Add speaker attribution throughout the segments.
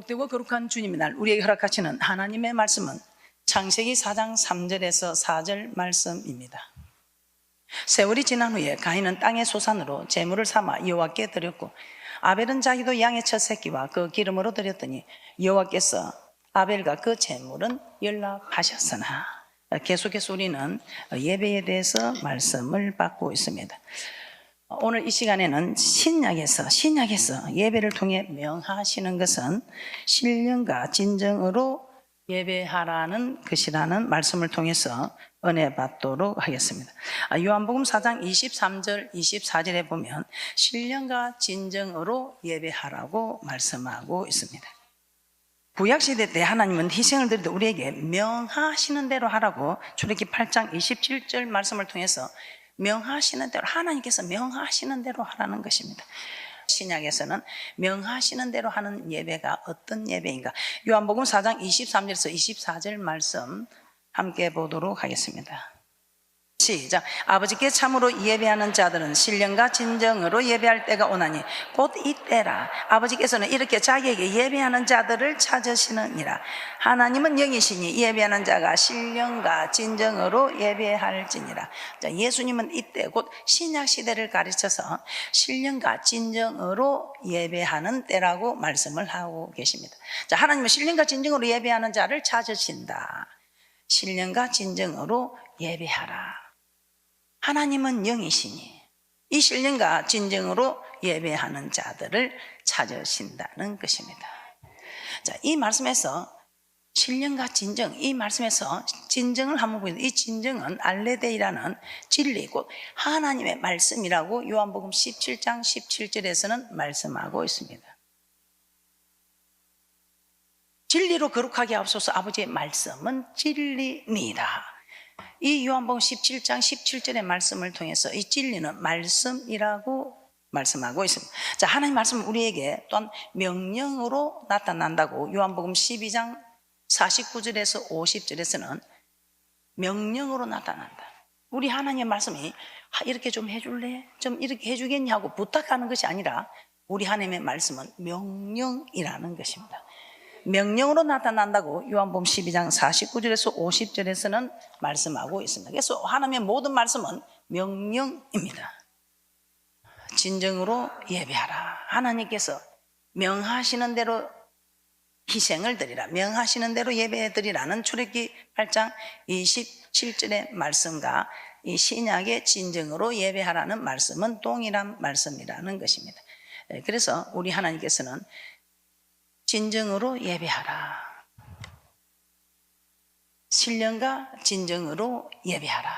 Speaker 1: 복되고 거룩한 주님의 날 우리에게 허락하시는 하나님의 말씀은 창세기 4장 3절에서 4절 말씀입니다. 세월이 지난 후에 가인은 땅의 소산으로 제물을 삼아 여호와께 드렸고 아벨은 자기도 양의 첫 새끼와 그 기름으로 드렸더니 여호와께서 아벨과 그 제물은 연락하셨으나, 계속해서 우리는 예배에 대해서 말씀을 받고 있습니다. 오늘 이 시간에는 신약에서 예배를 통해 명하시는 것은 신령과 진정으로 예배하라는 것이라는 말씀을 통해서 은혜 받도록 하겠습니다. 요한복음 4장 23절 24절에 보면 신령과 진정으로 예배하라고 말씀하고 있습니다. 구약시대 때 하나님은 희생을 드릴 때 우리에게 명하시는 대로 하라고 출애굽기 8장 27절 말씀을 통해서 명하시는 대로, 하나님께서 명하시는 대로 하라는 것입니다. 신약에서는 명하시는 대로 하는 예배가 어떤 예배인가? 요한복음 4장 23절에서 24절 말씀 함께 보도록 하겠습니다. 시작. 아버지께 참으로 예배하는 자들은 신령과 진정으로 예배할 때가 오나니 곧 이때라. 아버지께서는 이렇게 자기에게 예배하는 자들을 찾으시느니라. 하나님은 영이시니 예배하는 자가 신령과 진정으로 예배할지니라. 자, 예수님은 이때 곧 신약 시대를 가르쳐서 신령과 진정으로 예배하는 때라고 말씀을 하고 계십니다. 자, 하나님은 신령과 진정으로 예배하는 자를 찾으신다. 신령과 진정으로 예배하라. 하나님은 영이시니 이 신령과 진정으로 예배하는 자들을 찾으신다는 것입니다. 자, 이 말씀에서 신령과 진정, 이 말씀에서 진정을 한번 보면 이 진정은 알레데이라는 진리 곧 하나님의 말씀이라고 요한복음 17장 17절에서는 말씀하고 있습니다. 진리로 거룩하게 하옵소서. 아버지의 말씀은 진리니라. 이 요한복음 17장 17절의 말씀을 통해서 이 진리는 말씀이라고 말씀하고 있습니다. 자, 하나님 말씀은 우리에게 또한 명령으로 나타난다고 요한복음 12장 49절에서 50절에서는 명령으로 나타난다. 우리 하나님의 말씀이 이렇게 좀 해줄래? 좀 이렇게 해주겠냐고 부탁하는 것이 아니라 우리 하나님의 말씀은 명령이라는 것입니다. 명령으로 나타난다고 요한복음 12장 49절에서 50절에서는 말씀하고 있습니다. 그래서 하나님의 모든 말씀은 명령입니다. 진정으로 예배하라. 하나님께서 명하시는 대로 희생을 드리라, 명하시는 대로 예배 드리라는 출애굽기 8장 27절의 말씀과 이 신약의 진정으로 예배하라는 말씀은 동일한 말씀이라는 것입니다. 그래서 우리 하나님께서는 진정으로 예배하라. 신령과 진정으로 예배하라.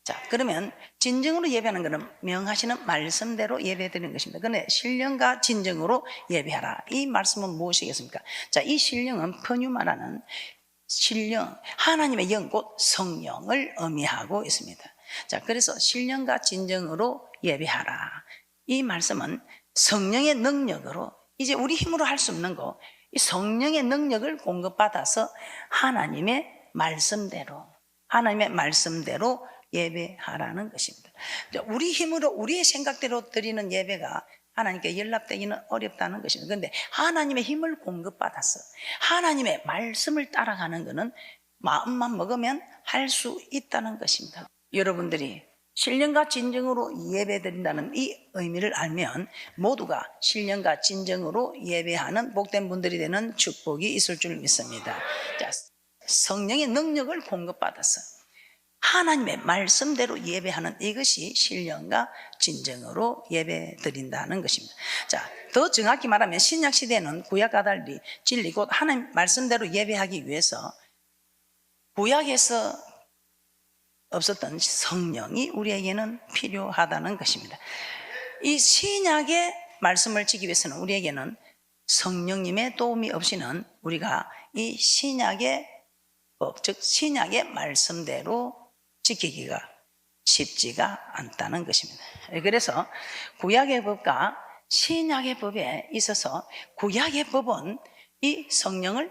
Speaker 1: 자, 그러면 진정으로 예배하는 것은 명하시는 말씀대로 예배드리는 것입니다. 그런데 신령과 진정으로 예배하라. 이 말씀은 무엇이겠습니까? 자, 이 신령은 퍼뉴마라는 신령, 하나님의 영 곧 성령을 의미하고 있습니다. 자, 그래서 신령과 진정으로 예배하라. 이 말씀은 성령의 능력으로 이제 우리 힘으로 할 수 없는 거, 이 성령의 능력을 공급받아서 하나님의 말씀대로 예배하라는 것입니다. 우리 힘으로 우리의 생각대로 드리는 예배가 하나님께 연락되기는 어렵다는 것입니다. 그런데 하나님의 힘을 공급받아서 하나님의 말씀을 따라가는 것은 마음만 먹으면 할 수 있다는 것입니다. 여러분들이 신령과 진정으로 예배드린다는 이 의미를 알면 모두가 신령과 진정으로 예배하는 복된 분들이 되는 축복이 있을 줄 믿습니다. 자, 성령의 능력을 공급받아서 하나님의 말씀대로 예배하는 이것이 신령과 진정으로 예배드린다는 것입니다. 자, 더 정확히 말하면 신약 시대는 구약과 달리 진리 곧 하나님 말씀대로 예배하기 위해서 구약에서 없었던 성령이 우리에게는 필요하다는 것입니다. 이 신약의 말씀을 지키기 위해서는 우리에게는 성령님의 도움이 없이는 우리가 이 신약의 법, 즉 신약의 말씀대로 지키기가 쉽지가 않다는 것입니다. 그래서 구약의 법과 신약의 법에 있어서 구약의 법은 이 성령을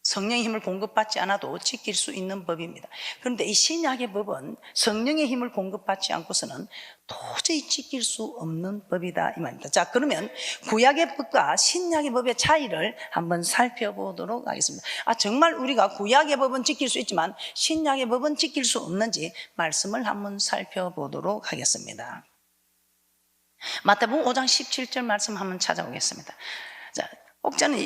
Speaker 1: 성령의 힘을 공급받지 않아도 지킬 수 있는 법입니다. 그런데 이 신약의 법은 성령의 힘을 공급받지 않고서는 도저히 지킬 수 없는 법이다 이 말입니다. 자, 그러면 구약의 법과 신약의 법의 차이를 한번 살펴보도록 하겠습니다. 정말 우리가 구약의 법은 지킬 수 있지만 신약의 법은 지킬 수 없는지 말씀을 한번 살펴보도록 하겠습니다. 마태복음 5장 17절 말씀 한번 찾아보겠습니다. 자, 혹자는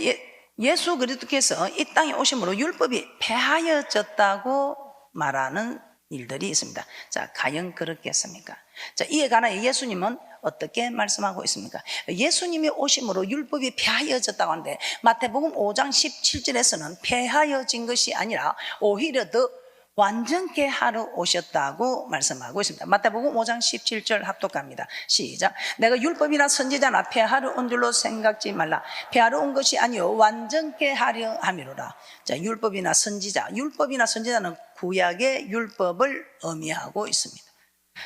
Speaker 1: 예수 그리스도께서 이 땅에 오심으로 율법이 폐하여졌다고 말하는 일들이 있습니다. 자, 과연 그렇겠습니까? 자, 이에 관하여 예수님은 어떻게 말씀하고 있습니까? 예수님이 오심으로 율법이 폐하여졌다고 하는데 마태복음 5장 17절에서는 폐하여진 것이 아니라 오히려 더 완전케 하러 오셨다고 말씀하고 있습니다. 마태복음 5장 17절 합독합니다. 시작. 내가 율법이나 선지자나 폐하러 온 줄로 생각지 말라. 폐하러 온 것이 아니요 완전케 하려 함이로라. 자, 율법이나 선지자는 구약의 율법을 의미하고 있습니다.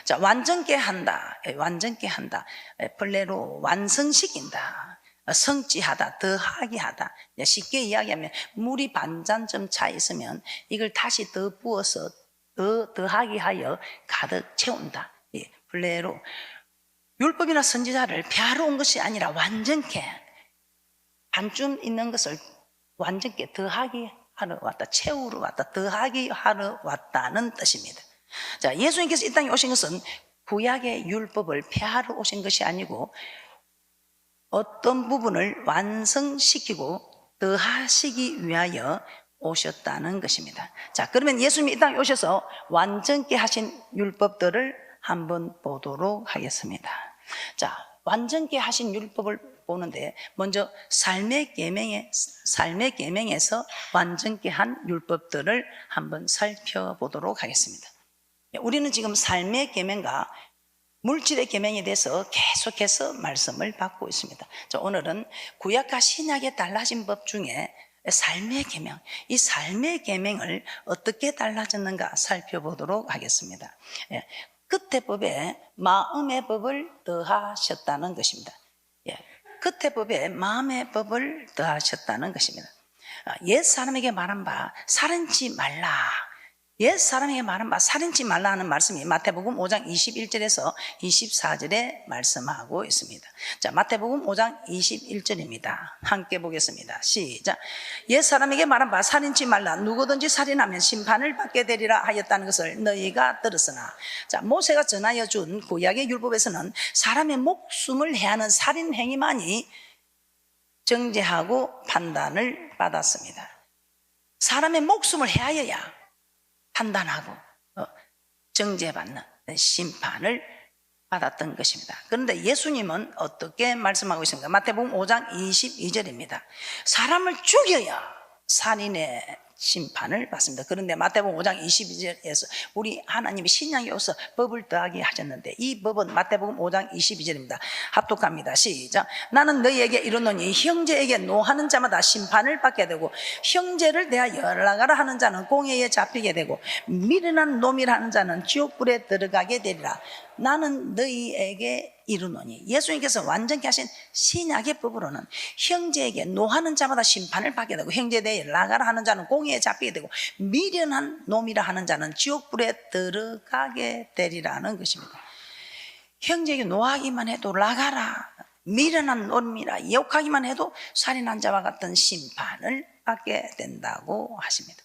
Speaker 1: 자, 완전케 한다. 플레로 완성시킨다. 성취하다, 더하게 하다. 쉽게 이야기하면 물이 반잔쯤 차 있으면 이걸 다시 더 부어서 더하게 하여 가득 채운다. 플레로 율법이나 선지자를 폐하러 온 것이 아니라 완전케, 반쯤 있는 것을 완전케 더하게 하러 왔다. 채우러 왔다. 더하게 하러 왔다는 뜻입니다. 자, 예수님께서 이 땅에 오신 것은 구약의 율법을 폐하러 오신 것이 아니고 어떤 부분을 완성시키고 더하시기 위하여 오셨다는 것입니다. 자, 그러면 예수님이 이 땅에 오셔서 완전케 하신 율법들을 한번 보도록 하겠습니다. 자, 완전케 하신 율법을 보는데 먼저 삶의 계명에서 완전케 한 율법들을 한번 살펴보도록 하겠습니다. 우리는 지금 삶의 계명과 물질의 계명에 대해서 계속해서 말씀을 받고 있습니다. 자, 오늘은 구약과 신약의 달라진 법 중에 삶의 계명, 이 삶의 계명을 어떻게 달라졌는가 살펴보도록 하겠습니다. 끝의 법에 마음의 법을 더하셨다는 것입니다. 끝의 법에 마음의 법을 더하셨다는 것입니다. 옛 사람에게 말한 바 살인치 말라. 옛 사람에게 말한 바 살인치 말라 하는 말씀이 마태복음 5장 21절에서 24절에 말씀하고 있습니다. 자, 마태복음 5장 21절입니다. 함께 보겠습니다. 시작. 옛 사람에게 말한 바 살인치 말라. 누구든지 살인하면 심판을 받게 되리라 하였다는 것을 너희가 들었으나, 자, 모세가 전하여 준 구약의 율법에서는 사람의 목숨을 해하는 살인 행위만이 정죄하고 판단을 받았습니다. 사람의 목숨을 해하여야 판단하고 정죄받는 심판을 받았던 것입니다. 그런데 예수님은 어떻게 말씀하고 있습니까? 마태복음 5장 22절입니다. 사람을 죽여야 살인의 심판을 받습니다. 그런데 마태복음 5장 22절에서 우리 하나님이 신약에 오서 법을 더하게 하셨는데 이 법은 마태복음 5장 22절입니다. 합독합니다. 시작. 나는 너희에게 이르노니 형제에게 노하는 자마다 심판을 받게 되고 형제를 대하여 연락하라 하는 자는 공회에 잡히게 되고 미련한 놈이라 하는 자는 지옥불에 들어가게 되리라. 나는 너희에게 이르노니, 예수님께서 완전케 하신 신약의 법으로는 형제에게 노하는 자마다 심판을 받게 되고 형제에 대해 연락하라 하는 자는 공회에 잡히게 되고 미련한 놈이라 하는 자는 지옥불에 들어가게 되리라는 것입니다. 형제에게 노하기만 해도 나가라, 미련한 놈이라 욕하기만 해도 살인한 자와 같은 심판을 받게 된다고 하십니다.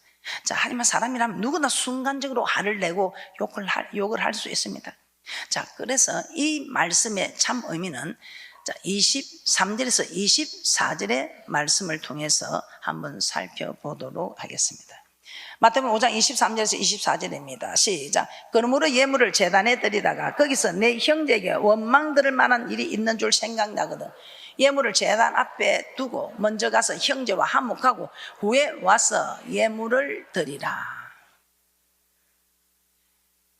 Speaker 1: 자, 하지만 사람이라면 누구나 순간적으로 화를 내고 욕을 할 수 있습니다. 자, 그래서 이 말씀의 참 의미는 23절에서 24절의 말씀을 통해서 한번 살펴보도록 하겠습니다. 마태복음 5장 23절에서 24절입니다. 시작. 그러므로 예물을 제단에 드리다가 거기서 내 형제에게 원망 들을 만한 일이 있는 줄 생각나거든 예물을 제단 앞에 두고 먼저 가서 형제와 화목하고 후에 와서 예물을 드리라.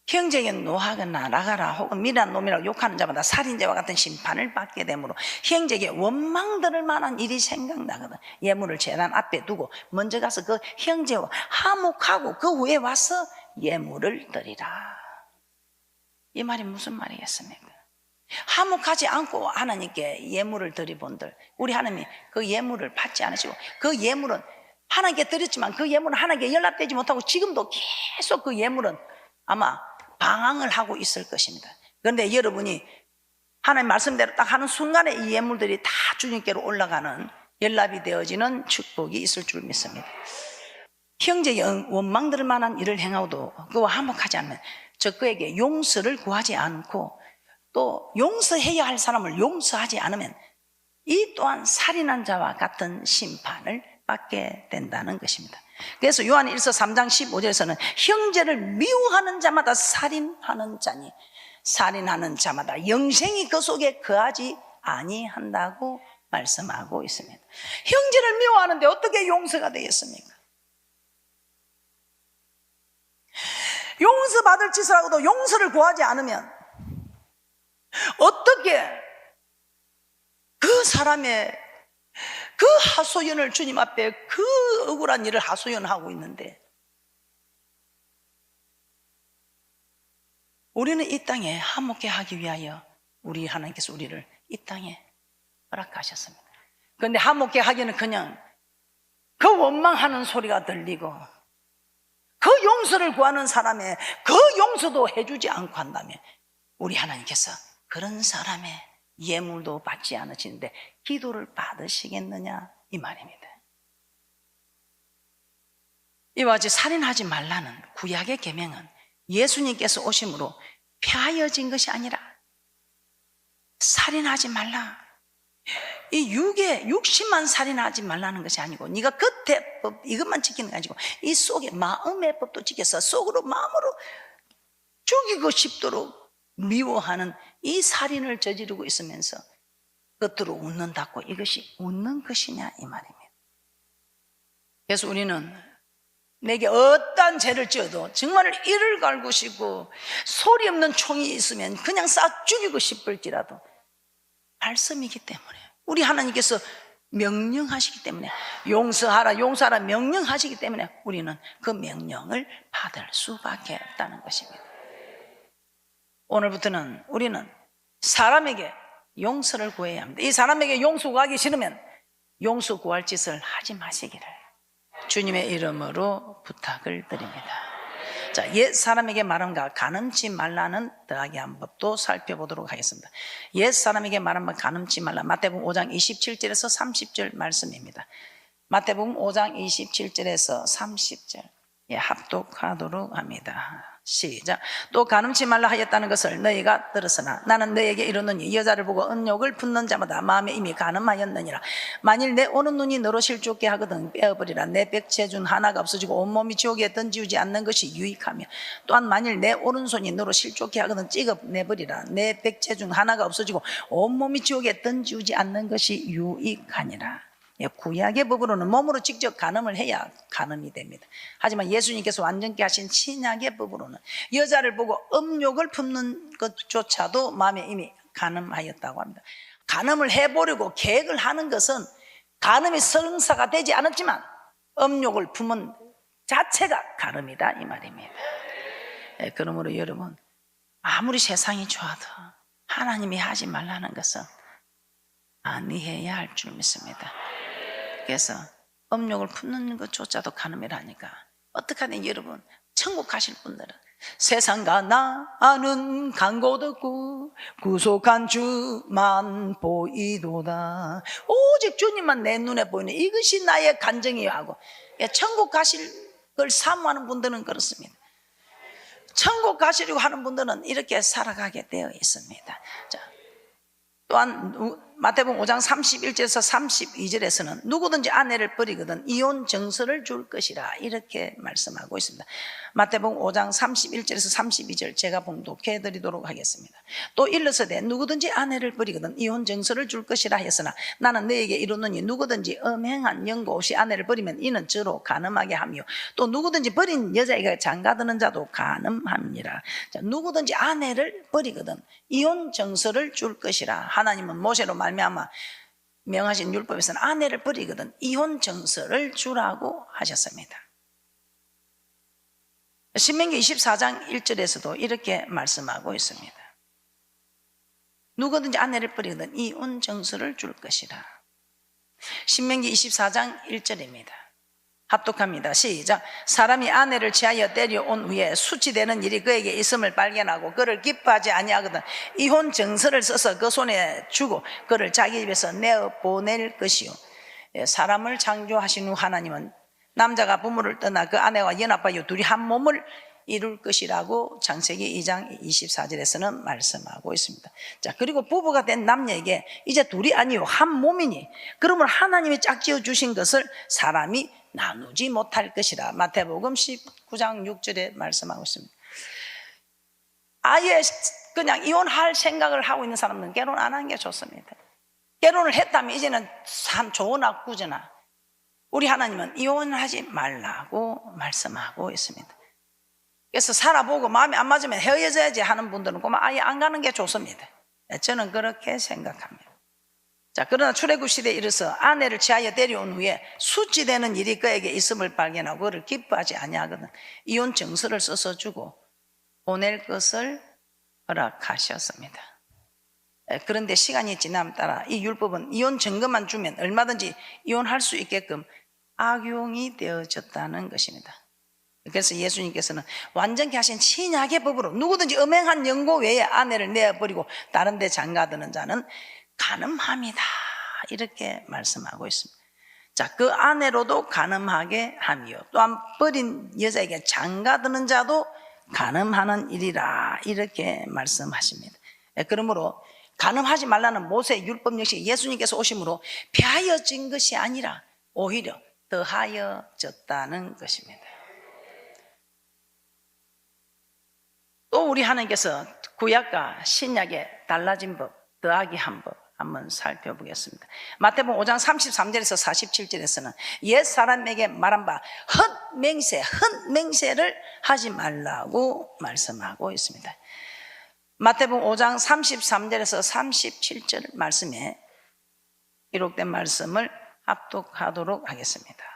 Speaker 1: 형제에게 노하거나 나가라 혹은 미련한 놈이라고 욕하는 자마다 살인자와 같은 심판을 받게 되므로 형제에게 원망 들을 만한 일이 생각나거든 예물을 제단 앞에 두고 먼저 가서 그 형제와 화목하고 그 후에 와서 예물을 드리라. 이 말이 무슨 말이겠습니까? 화목하지 않고 하나님께 예물을 드리본들 우리 하나님이 그 예물을 받지 않으시고 그 예물은 하나님께 드렸지만 그 예물은 하나님께 연락되지 못하고 지금도 계속 그 예물은 아마 방황을 하고 있을 것입니다. 그런데 여러분이 하나님 말씀대로 딱 하는 순간에 이 예물들이 다 주님께로 올라가는 연락이 되어지는 축복이 있을 줄 믿습니다. 형제의 원망들 만한 일을 행하고도 그와 화목하지 않으면 그에게 용서를 구하지 않고 또 용서해야 할 사람을 용서하지 않으면 이 또한 살인한 자와 같은 심판을 받게 된다는 것입니다. 그래서 요한 1서 3장 15절에서는 형제를 미워하는 자마다 살인하는 자니 살인하는 자마다 영생이 그 속에 거하지 아니한다고 말씀하고 있습니다. 형제를 미워하는데 어떻게 용서가 되겠습니까? 용서받을 짓을 하고도 용서를 구하지 않으면 어떻게 그 사람의 그 하소연을 주님 앞에 그 억울한 일을 하소연하고 있는데 우리는 이 땅에 화목케 하기 위하여 우리 하나님께서 우리를 이 땅에 허락하셨습니다. 그런데 화목케 하기는 그냥 그 원망하는 소리가 들리고 그 용서를 구하는 사람의 그 용서도 해주지 않고 한다면 우리 하나님께서 그런 사람의 예물도 받지 않으시는데 기도를 받으시겠느냐 이 말입니다. 이와 같이 살인하지 말라는 구약의 계명은 예수님께서 오심으로 폐하여진 것이 아니라 살인하지 말라, 이 육신만 살인하지 말라는 것이 아니고 네가 겉의 법 이것만 지키는 게 아니고 이 속에 마음의 법도 지켜서 속으로 마음으로 죽이고 싶도록 미워하는 이 살인을 저지르고 있으면서 겉으로 웃는다고 이것이 웃는 것이냐 이 말입니다. 그래서 우리는 내게 어떠한 죄를 지어도 정말 이를 갈고 싶고 소리 없는 총이 있으면 그냥 싹 죽이고 싶을지라도 말씀이기 때문에 우리 하나님께서 명령하시기 때문에 용서하라 용서하라 명령하시기 때문에 우리는 그 명령을 받을 수밖에 없다는 것입니다. 오늘부터는 우리는 사람에게 용서를 구해야 합니다. 이 사람에게 용서 구하기 싫으면 용서 구할 짓을 하지 마시기를 주님의 이름으로 부탁을 드립니다. 자, 옛 사람에게 말함과 가늠치 말라는 더하기 한 법도 살펴보도록 하겠습니다. 옛 사람에게 말함과 가늠치 말라. 마태복음 5장 27절에서 30절 말씀입니다. 마태복음 5장 27절에서 30절 합독하도록 합니다. 시작. 또 가늠치 말라 하였다는 것을 너희가 들었으나 나는 너희에게 이르노니 여자를 보고 은욕을 붓는 자마다 마음에 이미 가늠하였느니라. 만일 내 오른 눈이 너로 실족게 하거든 빼어버리라. 내 백체 중 하나가 없어지고 온몸이 지옥에 던지우지 않는 것이 유익하며 또한 만일 내 오른손이 너로 실족게 하거든 찍어내버리라. 내 백체 중 하나가 없어지고 온몸이 지옥에 던지우지 않는 것이 유익하니라. 구약의 법으로는 몸으로 직접 간음을 해야 간음이 됩니다. 하지만 예수님께서 완전케 하신 신약의 법으로는 여자를 보고 음욕을 품는 것조차도 마음에 이미 간음하였다고 합니다. 간음을 해보려고 계획을 하는 것은 간음이 성사가 되지 않았지만 음욕을 품은 자체가 간음이다 이 말입니다. 그러므로 여러분 아무리 세상이 좋아도 하나님이 하지 말라는 것은 아니해야 할 줄 믿습니다. 그래서 음욕을 품는 것조차도 간음이라니까 어떡하니 여러분 천국 가실 분들은 세상과 나는 간고 듣고 구속한 주만 보이도다. 오직 주님만 내 눈에 보이는 이것이 나의 간증이요 하고 천국 가실 걸 사모하는 분들은 그렇습니다. 천국 가시려고 하는 분들은 이렇게 살아가게 되어 있습니다. 자, 또한 마태복음 5장 31절에서 32절에서는 누구든지 아내를 버리거든 이혼 정서를 줄 것이라 이렇게 말씀하고 있습니다. 마태복음 5장 31절에서 32절 제가 봉독해 드리도록 하겠습니다. 또 일러서되 누구든지 아내를 버리거든 이혼 정서를 줄 것이라 했으나 나는 너에게 이르노니 누구든지 음행한 영고 없이 아내를 버리면 이는 저로 간음하게 하며 또 누구든지 버린 여자에게 장가드는 자도 간음함이라. 자, 누구든지 아내를 버리거든 이혼 정서를 줄 것이라. 하나님은 모세로 말미암아 명하신 율법에서는 아내를 버리거든 이혼 정서를 주라고 하셨습니다. 신명기 24장 1절에서도 이렇게 말씀하고 있습니다. 누구든지 아내를 버리거든 이혼 정서를 줄 것이라. 신명기 24장 1절입니다. 합독합니다. 시작. 사람이 아내를 취하여 데려온 후에 수치되는 일이 그에게 있음을 발견하고 그를 기뻐하지 아니하거든 이혼 증서를 써서 그 손에 주고 그를 자기 집에서 내어 보낼 것이요. 사람을 창조하신 후 하나님은 남자가 부모를 떠나 그 아내와 연합하여 둘이 한 몸을 이룰 것이라고 창세기 2장 24절에서는 말씀하고 있습니다. 자, 그리고 부부가 된 남녀에게 이제 둘이 아니요 한 몸이니 그러면 하나님이 짝지어 주신 것을 사람이 나누지 못할 것이라 마태복음 19장 6절에 말씀하고 있습니다. 아예 그냥 이혼할 생각을 하고 있는 사람은 결혼 안 하는 게 좋습니다. 결혼을 했다면 이제는 참 좋으나 꾸으나 우리 하나님은 이혼하지 말라고 말씀하고 있습니다. 그래서 살아보고 마음에 안 맞으면 헤어져야지 하는 분들은 그만 아예 안 가는 게 좋습니다. 저는 그렇게 생각합니다. 자, 그러나 출애굽 시대에 이르러서 아내를 취하여 데려온 후에 수치되는 일이 그에게 있음을 발견하고 그를 기뻐하지 아니하거든 이혼 증서를 써서 주고 보낼 것을 허락하셨습니다. 그런데 시간이 지남에 따라 이 율법은 이혼 증거만 주면 얼마든지 이혼할 수 있게끔 악용이 되어졌다는 것입니다. 그래서 예수님께서는 완전케 하신 신약의 법으로 누구든지 음행한 연고 외에 아내를 내어버리고 다른 데 장가드는 자는 간음함이다 이렇게 말씀하고 있습니다. 자, 그 아내로도 간음하게 함이요 또한 버린 여자에게 장가드는 자도 간음하는 일이라 이렇게 말씀하십니다. 그러므로 간음하지 말라는 모세의 율법 역시 예수님께서 오심으로 폐하여진 것이 아니라 오히려 더하여졌다는 것입니다. 또 우리 하나님께서 구약과 신약의 달라진 법, 더하기 한 법 한번 살펴보겠습니다. 마태복음 5장 33절에서 47절에서는 옛 사람에게 말한 바 헛맹세를 하지 말라고 말씀하고 있습니다. 마태복음 5장 33절에서 37절 말씀에 기록된 말씀을 합독하도록 하겠습니다.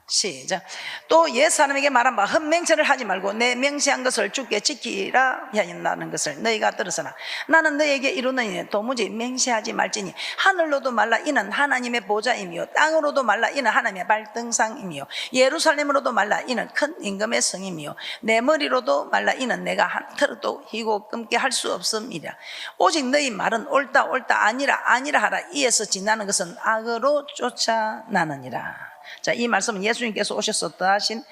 Speaker 1: 시작. 또 옛 사람에게 말한 바 헛맹세를 하지 말고 내 맹세한 것을 주께 지키라 하였다는 것을 너희가 들었으나 나는 너희에게 이르노니 도무지 맹세하지 말지니 하늘로도 말라 이는 하나님의 보좌이며 땅으로도 말라 이는 하나님의 발등상이며 예루살렘으로도 말라 이는 큰 임금의 성이며 내 머리로도 말라 이는 내가 한 털도 희고 끊게 할 수 없음이라. 오직 너희 말은 옳다 아니라 하라. 이에서 지나는 것은 악으로 쫓아나느니라. 자, 이 말씀은 예수님께서 오셔서 더하신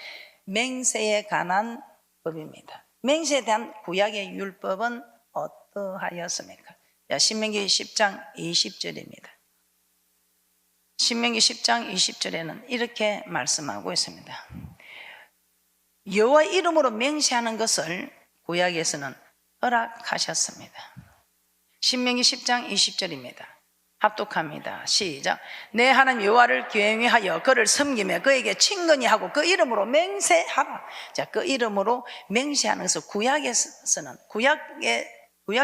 Speaker 1: 맹세에 관한 법입니다. 맹세에 대한 구약의 율법은 어떠하였습니까? 자, 신명기 10장 20절입니다. 신명기 10장 20절에는 이렇게 말씀하고 있습니다. 여호와 이름으로 맹세하는 것을 구약에서는 허락하셨습니다. 신명기 10장 20절입니다. 합독합니다. 시작. 내 하나님 여호와를 경외하여 그를 섬기며 그에게 친근히 하고 그 이름으로 맹세하라. 자, 그 이름으로 맹세하는 것을 구약에서는 구약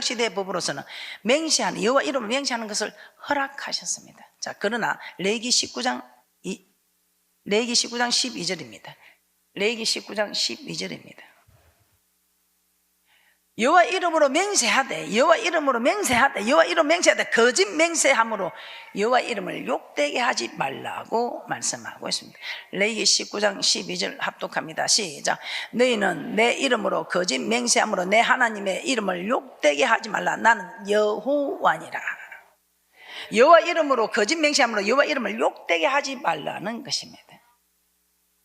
Speaker 1: 시대의 법으로서는 맹세하는 여호와 이름으로 맹세하는 것을 허락하셨습니다. 자, 그러나 레위기 19장 12절입니다. 레위기 19장 12절입니다. 여호와 이름으로 맹세하되 여호와 이름으로 맹세하되 거짓 맹세함으로 여호와 이름을 욕되게 하지 말라고 말씀하고 있습니다. 레위기 19장 12절 합독합니다. 시작. 너희는 내 이름으로 거짓 맹세함으로 내 하나님의 이름을 욕되게 하지 말라. 나는 여호와니라. 여호와 이름으로 거짓 맹세함으로 여호와 이름을 욕되게 하지 말라는 것입니다.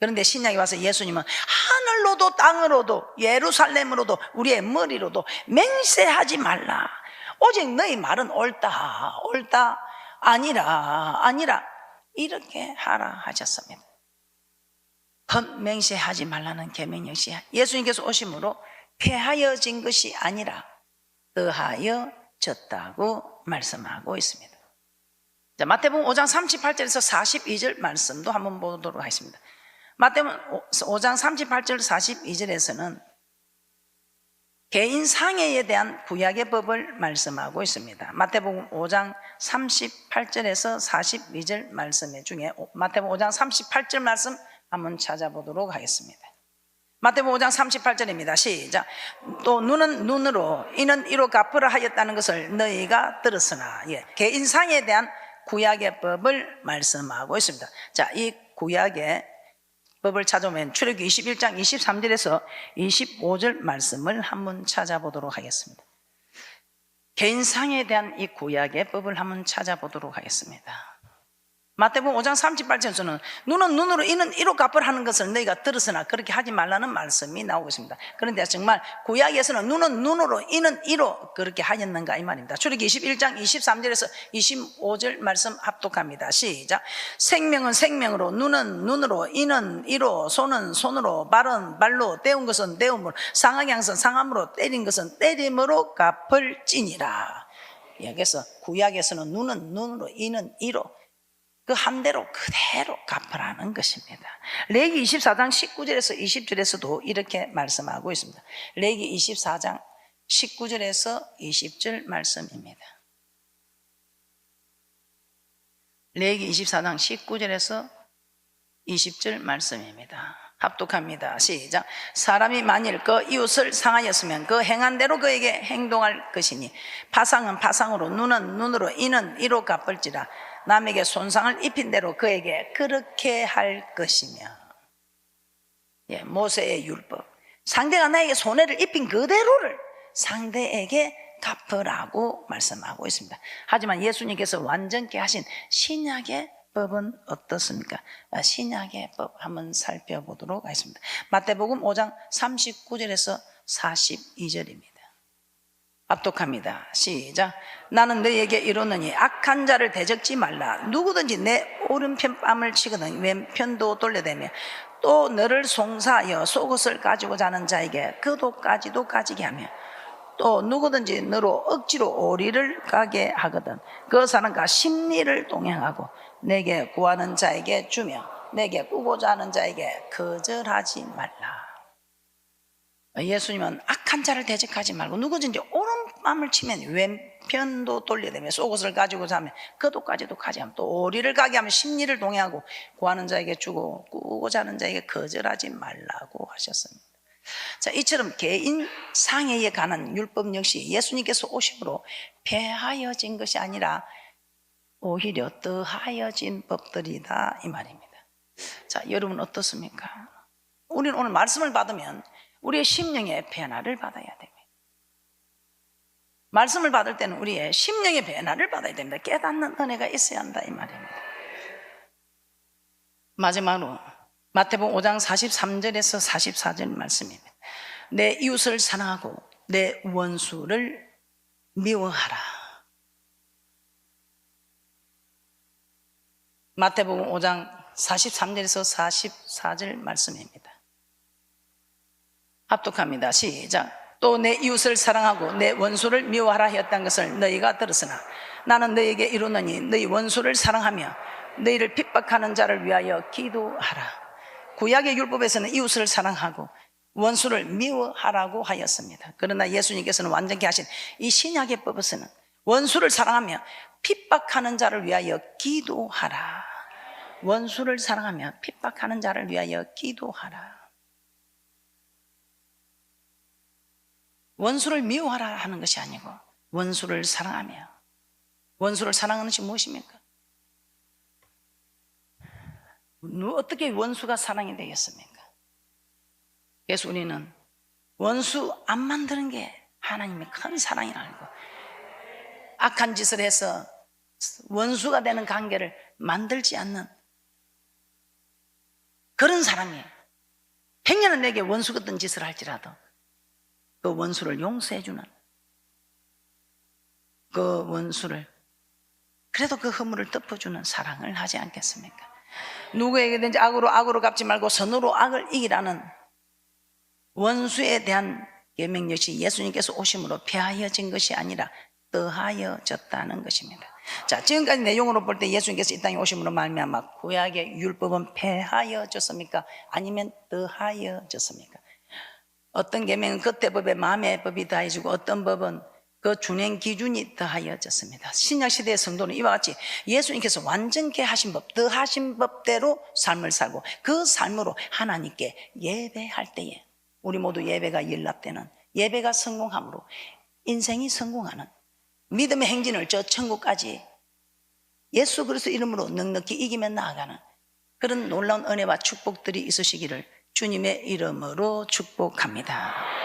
Speaker 1: 그런데 신약에 와서 예수님은 하늘로도 땅으로도 예루살렘으로도 우리의 머리로도 맹세하지 말라. 오직 너희 말은 옳다 아니라 이렇게 하라 하셨습니다. 헛맹세하지 말라는 계명 역시 예수님께서 오심으로 폐하여진 것이 아니라 더하여졌다고 말씀하고 있습니다. 자, 마태복음 5장 38절에서 42절 말씀도 한번 보도록 하겠습니다. 마태복음 5장 38절 42절에서는 개인 상해에 대한 구약의 법을 말씀하고 있습니다. 마태복음 5장 38절에서 42절 말씀 중에 마태복음 5장 38절 말씀 한번 찾아보도록 하겠습니다. 마태복음 5장 38절입니다. 시작. 또 눈은 눈으로 이는 이로 갚으라 하였다는 것을 너희가 들었으나. 개인 상해에 대한 구약의 법을 말씀하고 있습니다. 자, 이 구약의 법을 찾아오면 출애굽기 21장 23절에서 25절 말씀을 한번 찾아보도록 하겠습니다. 개인상에 대한 이 구약의 법을 한번 찾아보도록 하겠습니다. 마태복음 5장 38절에서는 눈은 눈으로 이는 이로 갚으라 하는 것을 너희가 들었으나 그렇게 하지 말라는 말씀이 나오고 있습니다. 그런데 정말 구약에서는 눈은 눈으로 이는 이로 그렇게 하였는가 이 말입니다. 출애굽기 21장 23절에서 25절 말씀 합독합니다. 시작. 생명은 생명으로, 눈은 눈으로, 이는 이로, 손은 손으로, 발은 발로, 때운 것은 때움으로, 상하게 한 것은 상함으로, 때린 것은 때림으로 갚을지니라. 여기서 구약에서는 눈은 눈으로, 이는 이로, 그 한 대로 그대로 갚으라는 것입니다. 레위기 24장 19절에서 20절에서도 이렇게 말씀하고 있습니다. 레위기 24장 19절에서 20절 말씀입니다. 레위기 24장 19절에서 20절 말씀입니다. 합독합니다. 시작. 사람이 만일 그 이웃을 상하였으면 그 행한 대로 그에게 행동할 것이니 파상은 파상으로, 눈은 눈으로, 이는 이로 갚을지라. 남에게 손상을 입힌 대로 그에게 그렇게 할 것이며. 모세의 율법, 상대가 나에게 손해를 입힌 그대로를 상대에게 갚으라고 말씀하고 있습니다. 하지만 예수님께서 완전케 하신 신약의 법은 어떻습니까? 신약의 법 한번 살펴보도록 하겠습니다. 마태복음 5장 39절에서 42절입니다. 압독합니다. 시작. 나는 너희에게 이르노니 악한 자를 대적지 말라. 누구든지 내 오른편 뺨을 치거든 왼편도 돌려대며 또 너를 송사하여 속옷을 가지고 자는 자에게 그 도까지도 가지게 하며 또 누구든지 너로 억지로 오리를 가게 하거든 그 사람과 심리를 동행하고 내게 구하는 자에게 주며 내게 꾸고자 하는 자에게 거절하지 말라. 예수님은 악한 자를 대적하지 말고 누구든지 오른뺨을 치면 왼편도 돌려대며 속옷을 가지고 자면 그 도까지도 가지 하면 또 오리를 가게 하면 심리를 동행하고 구하는 자에게 주고 꾸고자 하는 자에게 거절하지 말라고 하셨습니다. 자, 이처럼 개인 상해에 관한 율법 역시 예수님께서 오심으로 폐하여진 것이 아니라 오히려 더하여진 법들이다 이 말입니다. 자, 여러분 어떻습니까? 우리는 오늘 말씀을 받으면 우리의 심령의 변화를 받아야 됩니다. 말씀을 받을 때는 우리의 심령의 변화를 받아야 됩니다. 깨닫는 은혜가 있어야 한다 이 말입니다. 마지막으로 마태복음 5장 43절에서 44절 말씀입니다. 내 이웃을 사랑하고 내 원수를 미워하라. 마태복음 5장 43절에서 44절 말씀입니다. 합독합니다. 시작. 또 내 이웃을 사랑하고 내 원수를 미워하라 하였다는 것을 너희가 들었으나 나는 너희에게 이르노니 너희 원수를 사랑하며 너희를 핍박하는 자를 위하여 기도하라. 구약의 율법에서는 이웃을 사랑하고 원수를 미워하라고 하였습니다. 그러나 예수님께서는 완전히 하신 이 신약의 법에서는 원수를 사랑하며 핍박하는 자를 위하여 기도하라. 원수를 사랑하며 핍박하는 자를 위하여 기도하라. 원수를 미워하라 하는 것이 아니고 원수를 사랑하며, 원수를 사랑하는 것이 무엇입니까? 어떻게 원수가 사랑이 되겠습니까? 그래서 우리는 원수 안 만드는 게 하나님의 큰 사랑이라 알고 악한 짓을 해서 원수가 되는 관계를 만들지 않는 그런 사람이 행여는 내게 원수 같은 짓을 할지라도 그 원수를 용서해주는, 그 원수를 그래도 그 허물을 덮어주는 사랑을 하지 않겠습니까? 누구에게든지 악으로 악으로 갚지 말고 선으로 악을 이기라는 원수에 대한 계명 역시 예수님께서 오심으로 폐하여진 것이 아니라 더하여졌다는 것입니다. 자, 지금까지 내용으로 볼 때 예수님께서 이 땅에 오심으로 말미암아 구약의 율법은 폐하여졌습니까? 아니면 더하여졌습니까? 어떤 계명은 겉의 법에 마음의 법이 더해지고 어떤 법은 그 준행 기준이 더하여졌습니다. 신약 시대의 성도는 이와 같이 예수님께서 완전케 하신 법, 더하신 법대로 삶을 살고 그 삶으로 하나님께 예배할 때에 우리 모두 예배가 연락되는, 예배가 성공함으로 인생이 성공하는 믿음의 행진을 저 천국까지 예수 그리스도 이름으로 넉넉히 이기며 나아가는 그런 놀라운 은혜와 축복들이 있으시기를 주님의 이름으로 축복합니다.